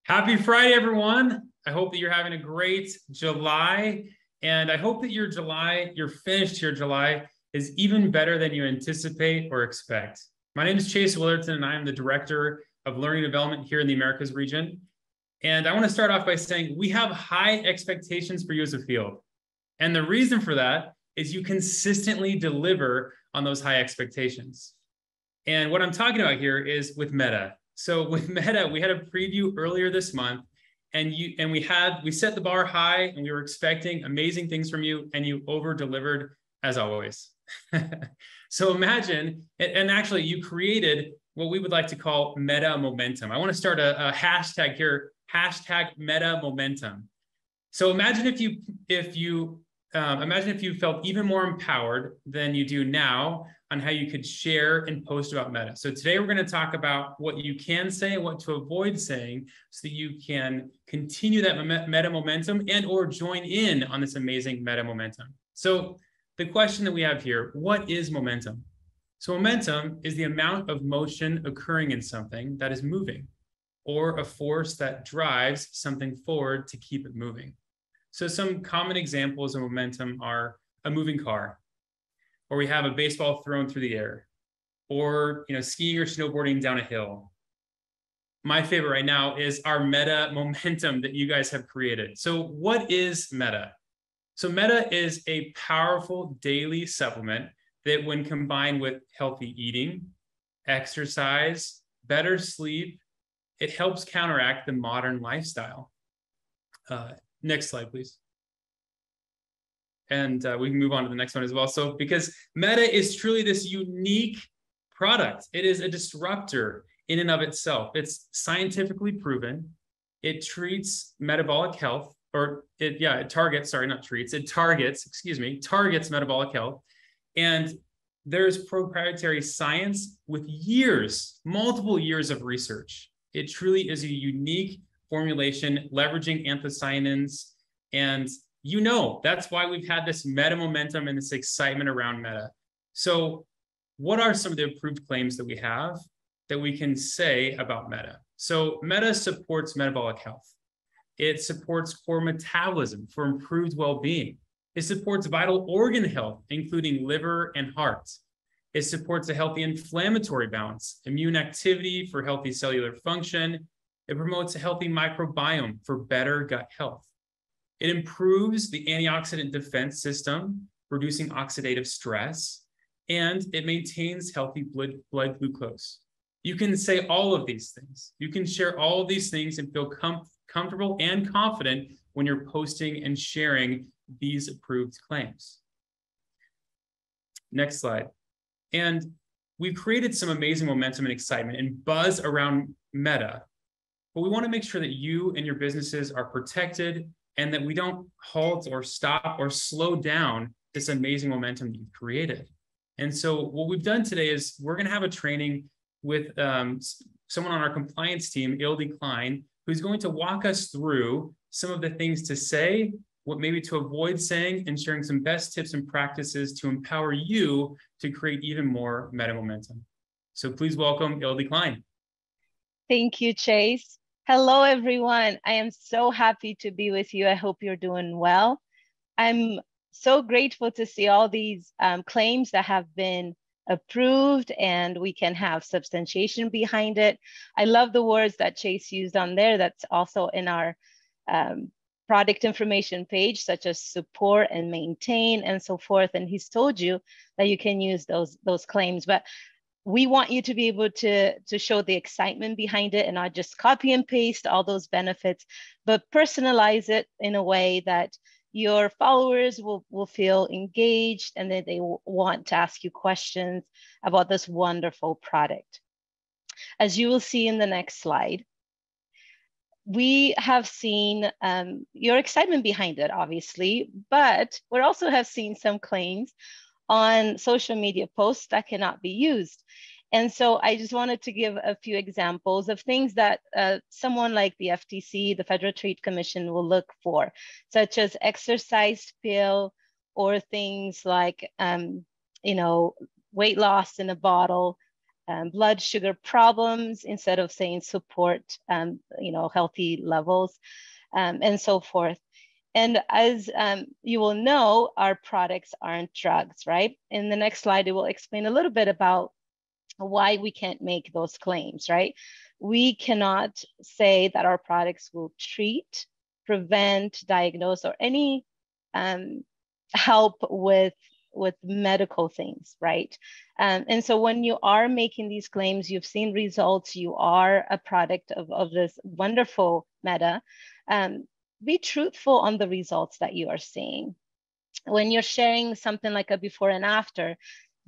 Happy Friday, everyone. I hope that you're having a great July. And I hope that your finished your July is even better than you anticipate or expect. My name is Chase Willerton, and I am the Director of Learning Development here in the Americas region. And I want to start off by saying we have high expectations for you as a field. And the reason for that is you consistently deliver on those high expectations. And what I'm talking about here is with Meta. So with Meta, we had a preview earlier this month, and we set the bar high, and we were expecting amazing things from you, and you over-delivered as always. So imagine, and actually you created what we would like to call Meta Momentum. I want to start a hashtag here, hashtag Meta Momentum. So imagine if you felt even more empowered than you do now on how you could share and post about Meta. So today we're going to talk about what you can say and what to avoid saying so that you can continue that Meta momentum and or join in on this amazing Meta momentum. So the question that we have here, what is momentum? So momentum is the amount of motion occurring in something that is moving, or a force that drives something forward to keep it moving. So some common examples of momentum are a moving car, or we have a baseball thrown through the air, or skiing or snowboarding down a hill. My favorite right now is our Meta momentum that you guys have created. So what is Meta? So Meta is a powerful daily supplement that when combined with healthy eating, exercise, better sleep, it helps counteract the modern lifestyle. Next slide, please. And we can move on to the next one as well. So because Meta is truly this unique product, it is a disruptor in and of itself. It's scientifically proven. It treats metabolic health, it targets metabolic health. And there's proprietary science with multiple years of research. It truly is a unique formulation leveraging anthocyanins. And that's why we've had this Meta momentum and this excitement around Meta. So what are some of the approved claims that we have that we can say about Meta? So Meta supports metabolic health. It supports core metabolism for improved well-being. It supports vital organ health, including liver and heart. It supports a healthy inflammatory balance, immune activity for healthy cellular function. It promotes a healthy microbiome for better gut health. It improves the antioxidant defense system, reducing oxidative stress, and it maintains healthy blood glucose. You can say all of these things. You can share all of these things and feel comfortable and confident when you're posting and sharing these approved claims. Next slide. And we've created some amazing momentum and excitement and buzz around Meta, but we want to make sure that you and your businesses are protected and that we don't halt or stop or slow down this amazing momentum that you've created. And so what we've done today is we're going to have a training with someone on our compliance team, Ildi Klein, who's going to walk us through some of the things to say, what maybe to avoid saying, and sharing some best tips and practices to empower you to create even more Meta momentum. So please welcome Ildi Klein. Thank you, Chase. Hello, everyone. I am so happy to be with you. I hope you're doing well. I'm so grateful to see all these claims that have been approved and we can have substantiation behind it. I love the words that Chase used on there. That's also in our product information page, such as support and maintain and so forth. And he's told you that you can use those claims, but we want you to be able to show the excitement behind it and not just copy and paste all those benefits, but personalize it in a way that your followers will feel engaged and that they will want to ask you questions about this wonderful product. As you will see in the next slide, we have seen your excitement behind it, obviously, but we also have seen some claims on social media posts that cannot be used. And so I just wanted to give a few examples of things that someone like the FTC, the Federal Trade Commission, will look for, such as exercise pill or things like, weight loss in a bottle, blood sugar problems instead of saying support, healthy levels, and so forth. And as you will know, our products aren't drugs, right? In the next slide, it will explain a little bit about why we can't make those claims, right? We cannot say that our products will treat, prevent, diagnose, or any help with medical things, right? And so when you are making these claims, you've seen results, you are a product of this wonderful meta, be truthful on the results that you are seeing. When you're sharing something like a before and after,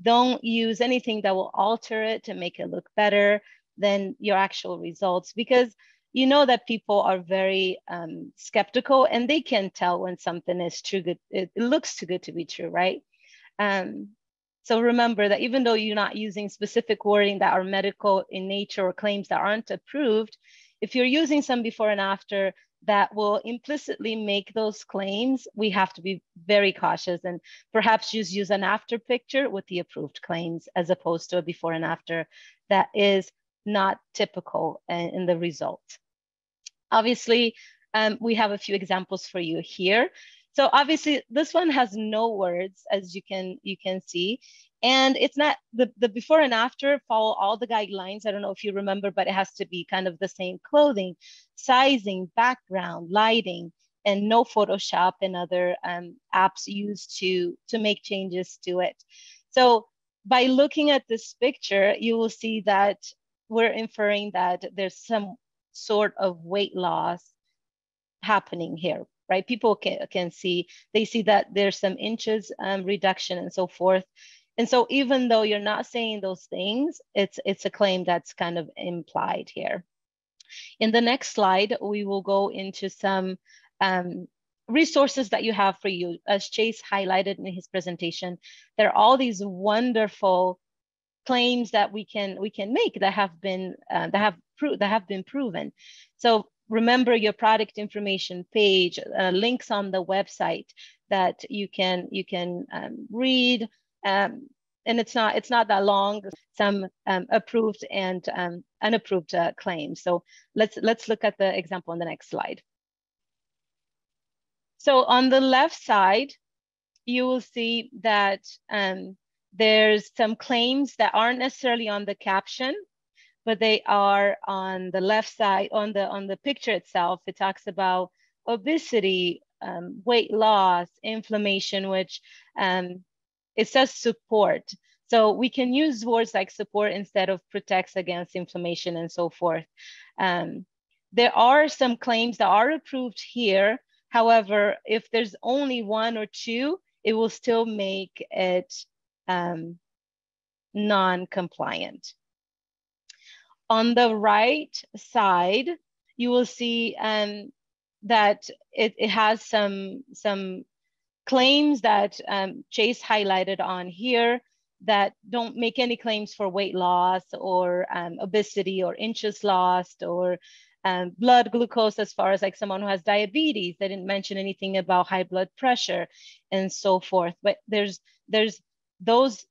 don't use anything that will alter it to make it look better than your actual results, because you know that people are very skeptical and they can tell when something is too good. It looks too good to be true, right? So remember that even though you're not using specific wording that are medical in nature or claims that aren't approved, if you're using some before and after that will implicitly make those claims, we have to be very cautious and perhaps just use an after picture with the approved claims as opposed to a before and after that is not typical in the result. Obviously, we have a few examples for you here. So obviously this one has no words, as you can see, and it's not the before and after follow all the guidelines. I don't know if you remember, but it has to be kind of the same clothing, sizing, background, lighting, and no Photoshop and other apps used to make changes to it. So by looking at this picture, you will see that we're inferring that there's some sort of weight loss happening here, right? People can see, they see that there's some inches reduction and so forth. And so even though you're not saying those things, it's a claim that's kind of implied here. In the next slide, we will go into some resources that you have for you. As Chase highlighted in his presentation, there are all these wonderful claims that we can make that have been proven. So remember your product information page, links on the website that you can read, and it's not that long. Some approved and unapproved claims. So let's look at the example on the next slide. So on the left side, you will see that there's some claims that aren't necessarily on the caption, but they are on the left side, on the picture itself. It talks about obesity, weight loss, inflammation, which it says support. So we can use words like support instead of protects against inflammation and so forth. There are some claims that are approved here. However, if there's only one or two, it will still make it non-compliant. On the right side, you will see that it has some claims that Chase highlighted on here that don't make any claims for weight loss or obesity or inches lost or blood glucose, as far as like someone who has diabetes. They didn't mention anything about high blood pressure and so forth. But there's those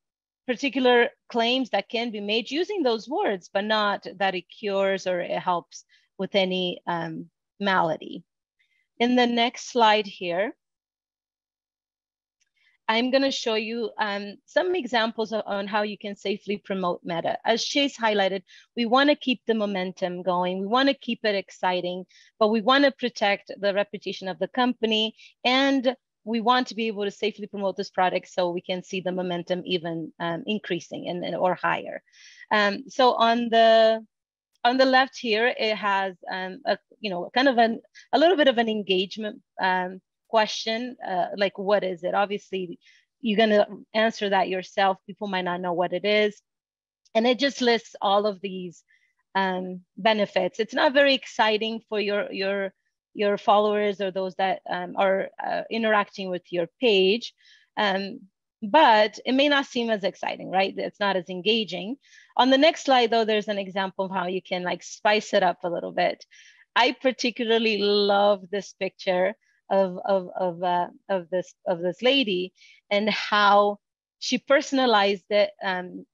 particular claims that can be made using those words, but not that it cures or it helps with any malady. In the next slide here, I'm going to show you some examples on how you can safely promote Meta. As Chase highlighted, we want to keep the momentum going. We want to keep it exciting, but we want to protect the reputation of the company, and we want to be able to safely promote this product so we can see the momentum even increasing or higher. So on the left here, it has kind of a little bit of an engagement question, like what is it? Obviously, you're going to answer that yourself. People might not know what it is. And it just lists all of these benefits. It's not very exciting for your followers or those that are interacting with your page. But it may not seem as exciting, right? It's not as engaging. On the next slide, though, there's an example of how you can like spice it up a little bit. I particularly love this picture of this lady and how she personalized it. And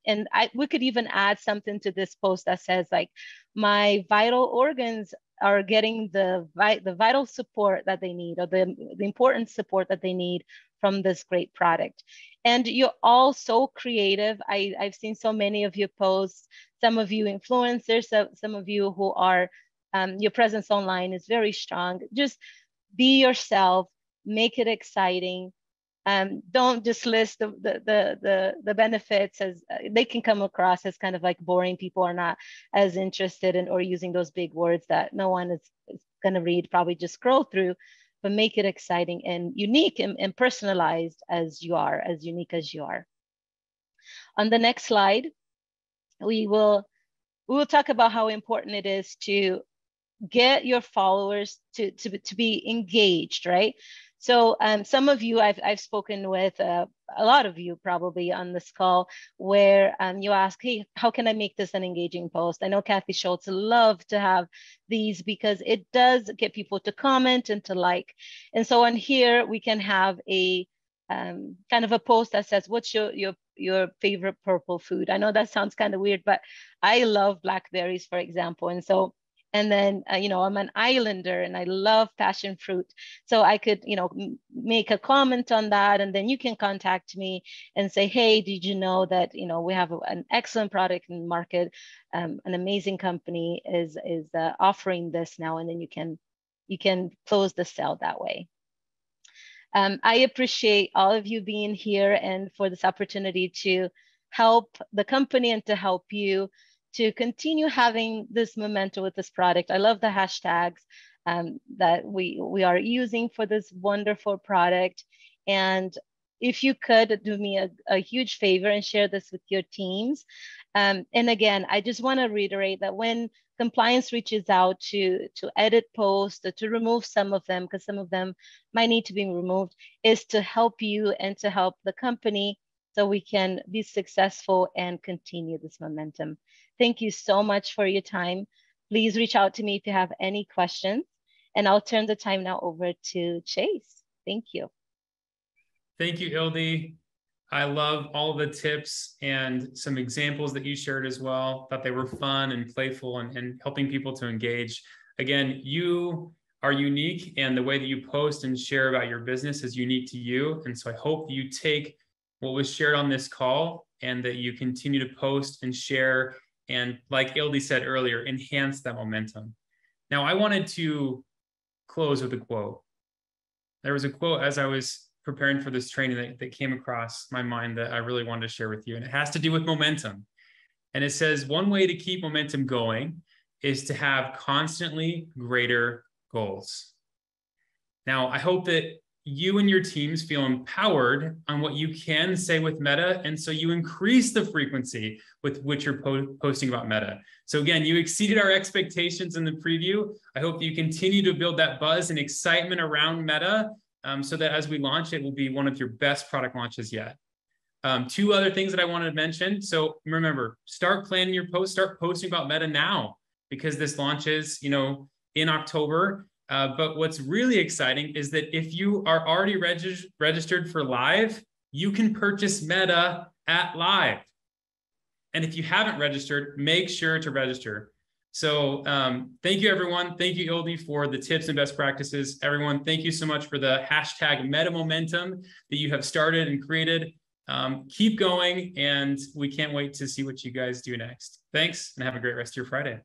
we could even add something to this post that says like, my vital organs are getting the vital support that they need, or the important support that they need from this great product. And you're all so creative. I've seen so many of your posts, some of you influencers, some of you who are, your presence online is very strong. Just be yourself, make it exciting. Don't just list the benefits, as they can come across as kind of like boring. People are not as interested in or using those big words that no one is going to read, probably just scroll through, but make it exciting and unique and personalized as you are, as unique as you are. On the next slide, we will talk about how important it is to get your followers to be engaged, right? So some of you I've spoken with, a lot of you probably on this call, where you ask, hey, how can I make this an engaging post? I know Kathy Schultz love to have these because it does get people to comment and to like. And so on here, we can have a kind of a post that says, what's your favorite purple food? I know that sounds kind of weird, but I love blackberries, for example. And so, and then, you know, I'm an islander and I love passion fruit. So I could, you know, make a comment on that. And then you can contact me and say, hey, did you know that, you know, we have an excellent product in the market. An amazing company is offering this now. And then you can close the sale that way. I appreciate all of you being here and for this opportunity to help the company and to help you to continue having this momentum with this product. I love the hashtags that we are using for this wonderful product. And if you could do me a huge favor and share this with your teams. And again, I just want to reiterate that when compliance reaches out to edit posts, to remove some of them, because some of them might need to be removed, is to help you and to help the company so we can be successful and continue this momentum. Thank you so much for your time. Please reach out to me if you have any questions, and I'll turn the time now over to Chase. Thank you. Thank you, Ildi. I love all of the tips and some examples that you shared as well. Thought they were fun and playful and helping people to engage. Again, you are unique, and the way that you post and share about your business is unique to you. And so I hope you take what was shared on this call and that you continue to post and share, and like Ildi said earlier, enhance that momentum. Now, I wanted to close with a quote. There was a quote as I was preparing for this training that came across my mind that I really wanted to share with you, and it has to do with momentum. And it says, one way to keep momentum going is to have constantly greater goals. Now, I hope that you and your teams feel empowered on what you can say with Meta, and so you increase the frequency with which you're posting about Meta. So again, you exceeded our expectations in the preview. I hope that you continue to build that buzz and excitement around Meta, so that as we launch, it will be one of your best product launches yet. Two other things that I wanted to mention. So remember, start planning your posts, start posting about Meta now, because this launches, you know, in October. But what's really exciting is that if you are already registered for Live, you can purchase Meta at Live. And if you haven't registered, make sure to register. So thank you, everyone. Thank you, Ildi, for the tips and best practices. Everyone, thank you so much for the hashtag Meta Momentum that you have started and created. Keep going, and we can't wait to see what you guys do next. Thanks, and have a great rest of your Friday.